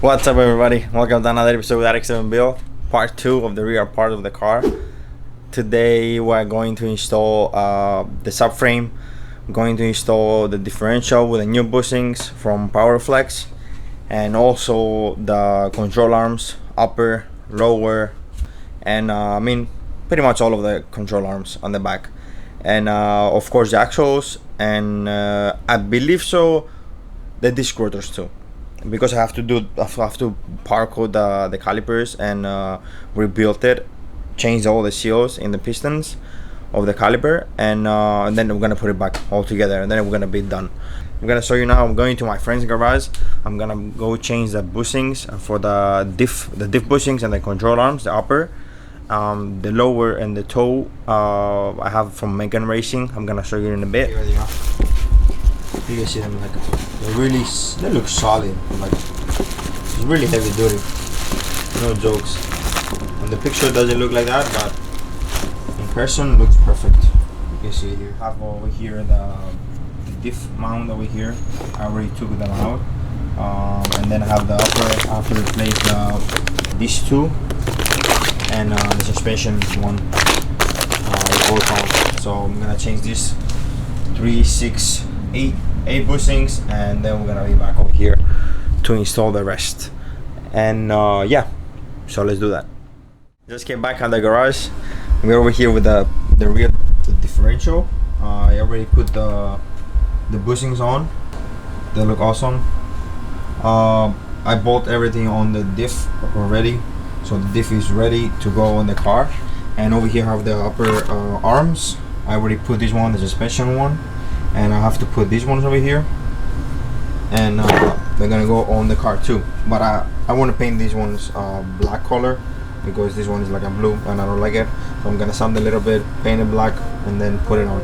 What's up, everybody? Welcome to another episode with Rx7 build, part 2 of the rear part of the car. Today we're going to install the subframe. I'm going to install the differential with the new bushings from PowerFlex, and also the control arms, upper, lower, and pretty much all of the control arms on the back, and of course the axles, and I believe so the disc rotors too, because I have to part code the calipers and rebuild it, change all the seals in the pistons of the caliper, and then we're gonna put it back all together, and then we're gonna be done. I'm gonna show you now. I'm going to my friend's garage. I'm gonna go change the bushings for the diff bushings and the control arms, the upper, the lower, and the toe. I have from Megan Racing. I'm gonna show you in a bit. Here they are. You can see them, like they look solid. Like it's really heavy duty. No jokes. On the picture it doesn't look like that, but in person looks perfect. You can see it here. I have over here the diff mount over here. I already took them out, and then I have the upper. I have to replace these two, and the suspension one. Both on. So I'm gonna change this 3, 6, 8 bushings, and then we're gonna be back over here to install the rest. And yeah, so let's do that. Just came back on the garage. We're over here with the rear differential. I already put the bushings on. They look awesome. I bought everything on the diff already, so the diff is ready to go on the car. And over here I have the upper arms. I already put this one, the suspension one, and I have to put these ones over here, and they're gonna go on the car too. But I want to paint these ones black color, because this one is like a blue and I don't like it. So I'm gonna sand a little bit, paint it black, and then put it on.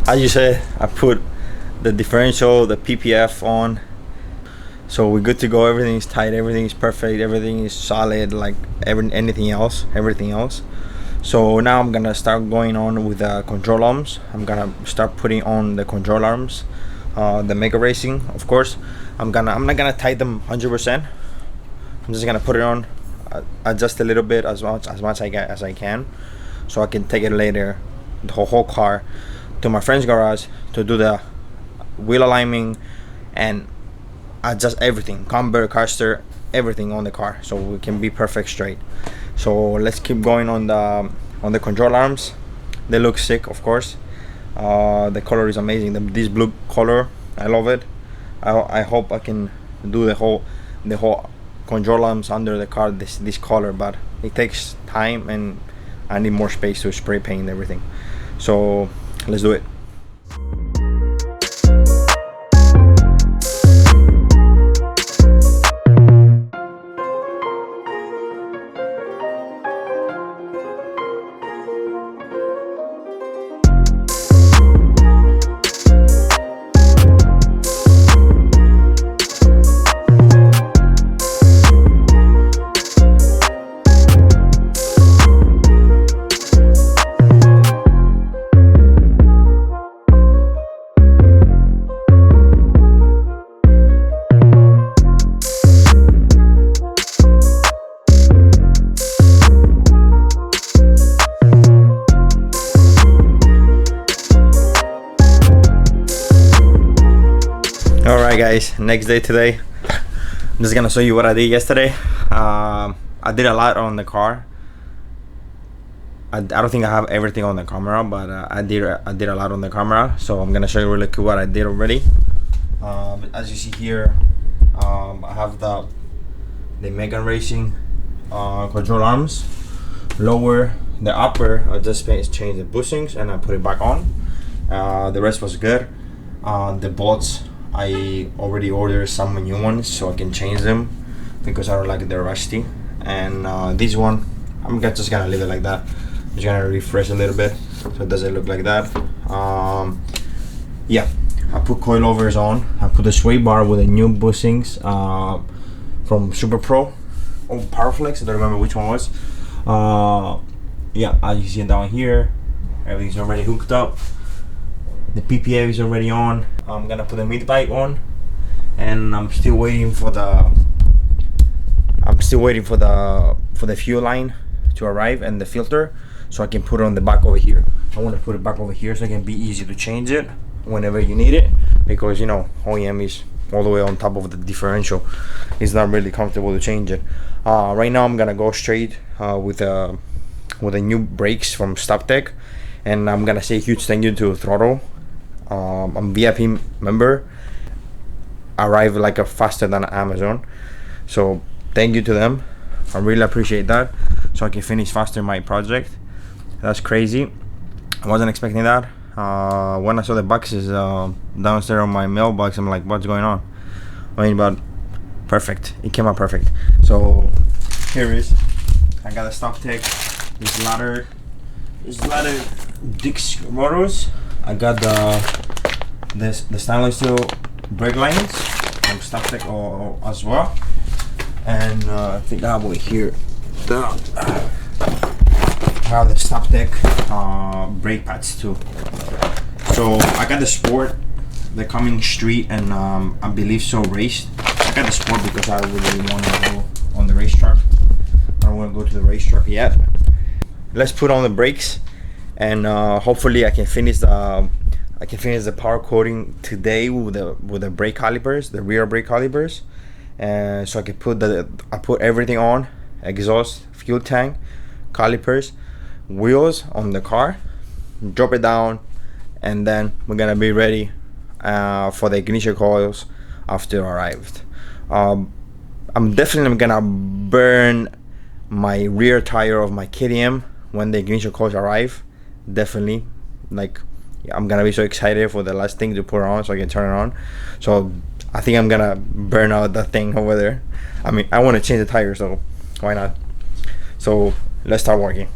As you said, I put the differential, the PPF on, so we're good to go. Everything is tight, everything is perfect, everything is solid, like everything else. So now I'm gonna start going on with the control arms. I'm gonna start putting on the control arms, the Mega Racing, of course. I'm not gonna tie them 100%. I'm just gonna put it on, adjust a little bit as much as I can, so I can take it later, the whole car, to my friend's garage to do the wheel alignment and adjust everything, camber, caster, everything on the car, so we can be perfect straight. So let's keep going on the control arms. They look sick, of course. The color is amazing. This blue color, I love it. I hope I can do the whole control arms under the car this color, but it takes time and I need more space to spray paint everything. So let's do it. next day today. I'm just gonna show you what I did yesterday. I did a lot on the car. I don't think I have everything on the camera, but I did a lot on the camera, so I'm gonna show you really quick what I did already. As you see here, I have the Megan Racing control arms. Lower the upper, I just changed the bushings and I put it back on. The rest was good. The bolts, I already ordered some new ones so I can change them because I don't like they're rusty. And this one, I'm just gonna leave it like that. I'm just gonna refresh a little bit so it doesn't look like that. Yeah, I put coilovers on. I put the sway bar with the new bushings from Super Pro or Powerflex. I don't remember which one was. Yeah, as you see it down here, everything's already hooked up. The PPA is already on. I'm gonna put the mid pipe on, and I'm still waiting for the fuel line to arrive and the filter, so I can put it on the back over here. I want to put it back over here so it can be easy to change it whenever you need it, because you know OEM is all the way on top of the differential. It's not really comfortable to change it. Right now I'm gonna go straight with the new brakes from StopTech, and I'm gonna say a huge thank you to Throttle. I'm VIP member. Arrive like faster than Amazon, so thank you to them. I really appreciate that, so I can finish faster my project. That's crazy. I wasn't expecting that. When I saw the boxes downstairs on my mailbox, I'm like, what's going on? I mean, but perfect. It came out perfect. So here it is. I got a StopTech. This ladder Dix rotors. I got the stainless steel brake lines from StopTech as well. And I think I have over here I have the StopTech brake pads too. So I got the Sport, the coming street, and I believe so raced. I got the Sport because I really want to go on the racetrack. I don't want to go to the racetrack yet. Let's put on the brakes, and hopefully I can finish the power coating today with the brake calipers, the rear brake calipers, and so I can put everything on: exhaust, fuel tank, calipers, wheels on the car, drop it down, and then we're gonna be ready for the ignition coils after arrived. I'm definitely gonna burn my rear tire of my KTM when the ignition coils arrive. Definitely, like, I'm gonna be so excited for the last thing to put on so I can turn it on. So I think I'm gonna burn out that thing over there. I mean, I want to change the tire, so why not? So let's start working.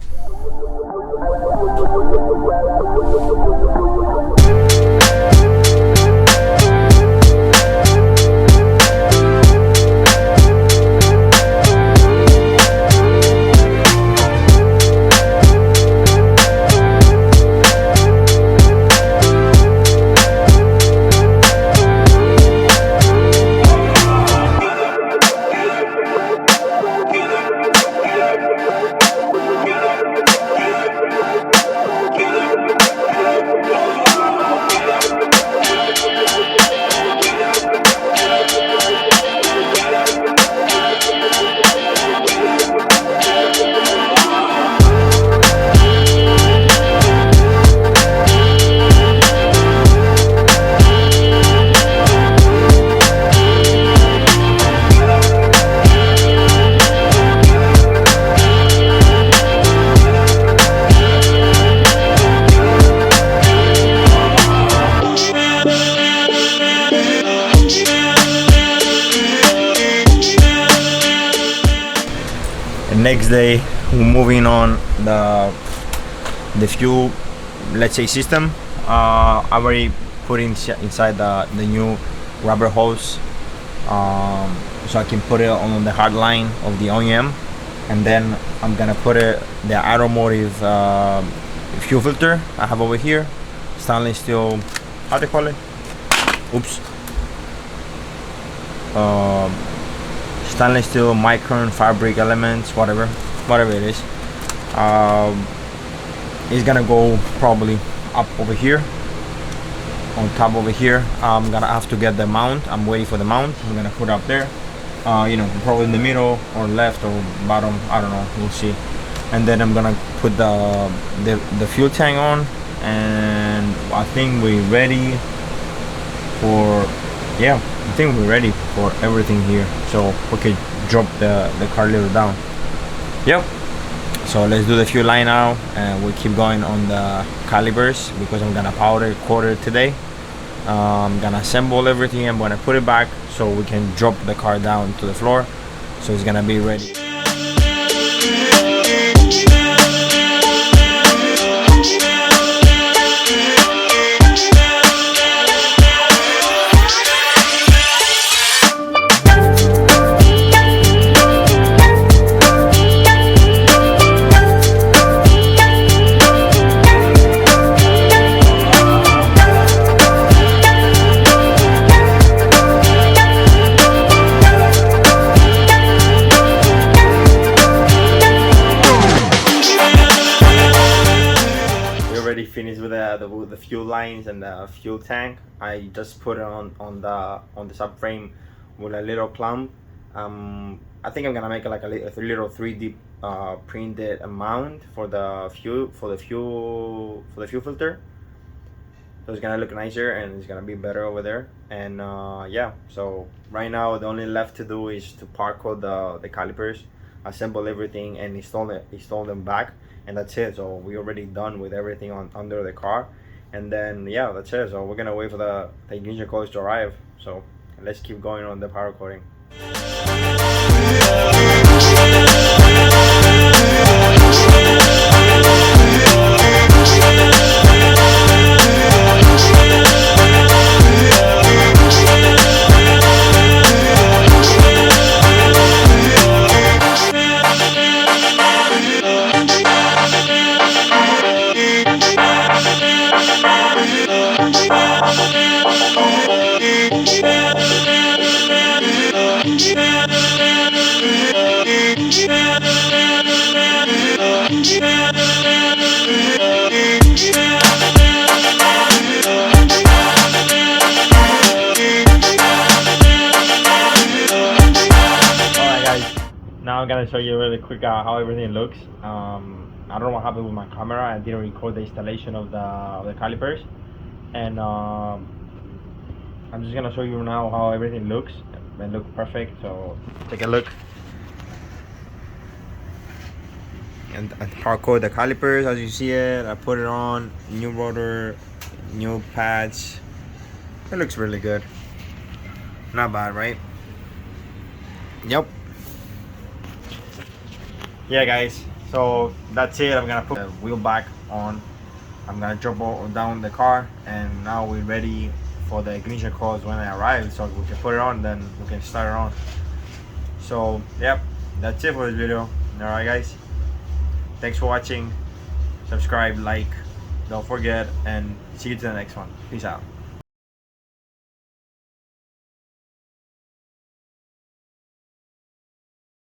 Next day we're moving on the fuel, let's say, system. I already put inside the new rubber hose, so I can put it on the hard line of the OEM, and then I'm gonna put the automotive fuel filter I have over here, stainless steel, how do they call it? Oops. Stainless steel micron fabric elements, whatever it is. It's gonna go probably up over here, on top over here. I'm gonna have to get the mount. I'm waiting for the mount. I'm gonna put it up there, you know, probably in the middle or left or bottom, I don't know, we'll see. And then I'm gonna put the fuel tank on, and I think we're ready for, yeah, I think we're ready for everything here, so we could drop the car a little down. Yep. So let's do the fuel line now, and we'll keep going on the calipers because I'm gonna powder quarter today. I'm gonna assemble everything. I'm gonna put it back so we can drop the car down to the floor, so it's gonna be ready. Finished with the fuel lines and the fuel tank. I just put it on the subframe with a little clamp. I think I'm gonna make it like a little 3D printed mount for the fuel filter. So it's gonna look nicer and it's gonna be better over there. And yeah, so right now the only left to do is to part code the calipers, assemble everything, and install them back, and that's it. So we already done with everything under the car, and then yeah, that's it. So we're gonna wait for the ignition coils to arrive. So let's keep going on the powder coating. Now I'm gonna show you really quick how everything looks. I don't know what happened with my camera. I didn't record the installation of the calipers, and I'm just gonna show you now how everything looks. They look perfect. So take a look. And I hardcore the calipers as you see it. I put it on, new rotor, new pads. It looks really good. Not bad, right? Yep. Yeah guys, so that's it. I'm gonna put the wheel back on. I'm gonna drop down the car, and now we're ready for the ignition coils when they arrive, so we can put it on, then we can start it on. So yep, that's it for this video. Alright guys, thanks for watching. Subscribe, like, don't forget, and see you to the next one. Peace out.